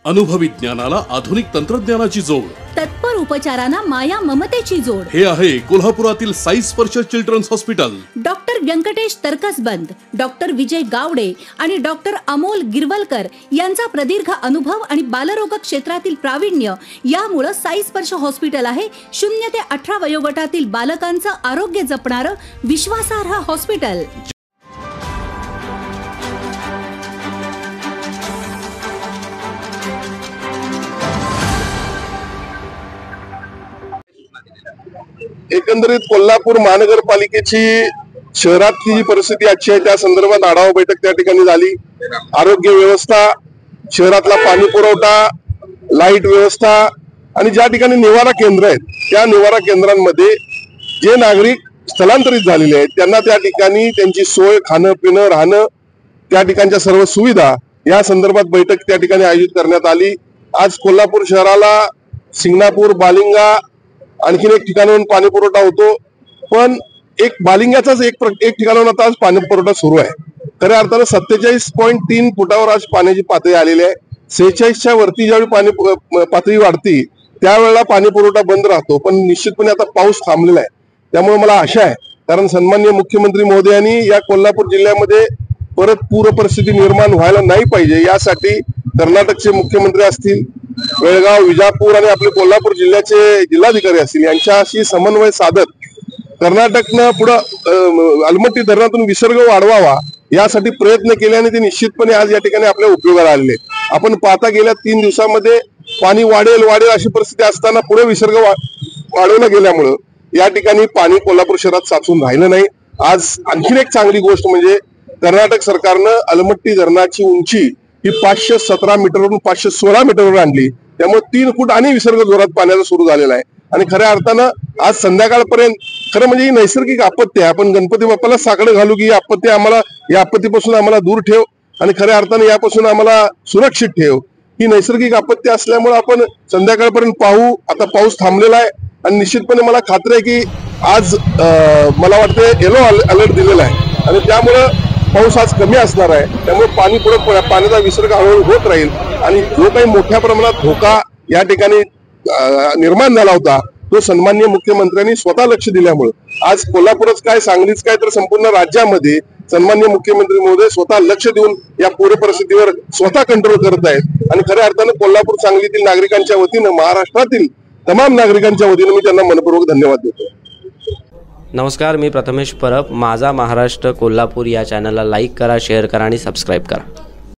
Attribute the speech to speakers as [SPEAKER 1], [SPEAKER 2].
[SPEAKER 1] अनुभवी ज्ञानाला आधुनिक तंत्रज्ञानाची जोड,
[SPEAKER 2] तत्पर उपचारांना माया ममतेची जोड.
[SPEAKER 1] हे आहे कोल्हापुरातील Sai Sparsh children's hospital.
[SPEAKER 2] Doctor Venkatesh Taraksaband, doctor Vijay Gawade आणि डॉक्टर अमोल गिरवलकर यांचा प्रदीर्घ अनुभव आणि बालरोग क्षेत्रातील प्रावीण्य यामुळे साई स्पर्श हॉस्पिटल आहे 0 ते 18 वयोगटातील बालकांचं आरोग्य जपणारं विश्वासार्ह हॉस्पिटल.
[SPEAKER 3] एकंदरीत कोल्हापूर महानगरपालिकेची शहरातली जी परिस्थिती आजची आहे त्या संदर्भात आढावा बैठक त्या ठिकाणी झाली. आरोग्य व्यवस्था, शहरातला पाणी पुरवठा, लाईट व्यवस्था आणि ज्या ठिकाणी निवारा केंद्र आहेत त्या निवारा केंद्रांमध्ये जे नागरिक स्थलांतरित झालेले आहेत त्यांना त्या ठिकाणी त्यांची सोय, खाणं पिणं, राहणं, त्या ठिकाणच्या सर्व सुविधा या संदर्भात बैठक त्या ठिकाणी आयोजित करण्यात आली. आज कोल्हापूर शहराला सिंगणापूर, बालिंगा आणखीन एक ठिकाणाहून पाणी पुरवठा होतो, पण एक बालिंग्याचाच एक ठिकाणाहून आता आज पाणी पुरवठा सुरू आहे. खऱ्या अर्थानं 47.3 फुटावर आज पाण्याची पातळी आलेली आहे. 46च्या वरती ज्यावेळी पाणी पातळी वाढती त्यावेळेला पाणी पुरवठा बंद राहतो, पण निश्चितपणे आता पाऊस थांबलेला आहे. त्यामुळे मला आशा आहे, कारण सन्माननीय मुख्यमंत्री महोदयांनी या कोल्हापूर जिल्ह्यामध्ये परत पूर परिस्थिती निर्माण व्हायला नाही पाहिजे यासाठी कर्नाटकचे मुख्यमंत्री असतील, बेळगाव, विजापूर आणि आपले कोल्हापूर जिल्ह्याचे जिल्हाधिकारी असतील यांच्याशी समन्वय साधत कर्नाटकनं पुढं अलमट्टी धरणातून विसर्ग वाढवावा यासाठी प्रयत्न केले आणि ते निश्चितपणे आज या ठिकाणी आपल्या उपयोगाला आलेले. आपण पाहता गेल्या 3 दिवसामध्ये पाणी वाढेल अशी परिस्थिती असताना पुढे विसर्ग वाढवला गेल्यामुळं या ठिकाणी पाणी कोल्हापूर शहरात साचून राहिलं नाही. आज आणखीन एक चांगली गोष्ट म्हणजे कर्नाटक सरकारनं अलमट्टी धरणाची उंची ही 517 मीटरवरून 516 मीटरवर आणली. त्यामुळे 3 फूट आणि विसर्ग जोरात पाण्याचा सुरू झालेला आहे. आणि खऱ्या अर्थानं आज संध्याकाळपर्यंत खरं म्हणजे ही नैसर्गिक आपत्ती आहे. आपण गणपती बाप्पाला साकडं घालू की आपत्ती आम्हाला, या आपत्तीपासून आम्हाला दूर ठेव आणि खऱ्या अर्थानं यापासून आम्हाला सुरक्षित ठेव. ही नैसर्गिक आपत्ती असल्यामुळे आपण संध्याकाळपर्यंत पाहू. आता पाऊस थांबलेला आहे आणि निश्चितपणे मला खात्री आहे की आज मला वाटते येलो अलर्ट दिलेला आहे आणि त्यामुळं पाऊस आज कमी असणार आहे. त्यामुळे पाणी पुढे पाण्याचा विसर्ग हळूहळू होत राहील आणि जो काही मोठ्या प्रमाणात धोका या ठिकाणी निर्माण झाला होता तो सन्माननीय मुख्यमंत्र्यांनी स्वतः लक्ष दिल्यामुळे आज कोल्हापूरच काय, सांगलीच काय तर संपूर्ण राज्यामध्ये सन्माननीय मुख्यमंत्री महोदय स्वतः लक्ष देऊन या पूर परिस्थितीवर स्वतः कंट्रोल करत आहेत. आणि खऱ्या अर्थानं कोल्हापूर सांगलीतील नागरिकांच्या वतीनं, महाराष्ट्रातील तमाम नागरिकांच्या वतीनं मी त्यांना मनपूर्वक धन्यवाद देतो.
[SPEAKER 4] नमस्कार, मी प्रथमेश परब. माझा महाराष्ट्र कोल्हापूर या चॅनलला लाईक करा, शेअर करा आणि सबस्क्राईब करा.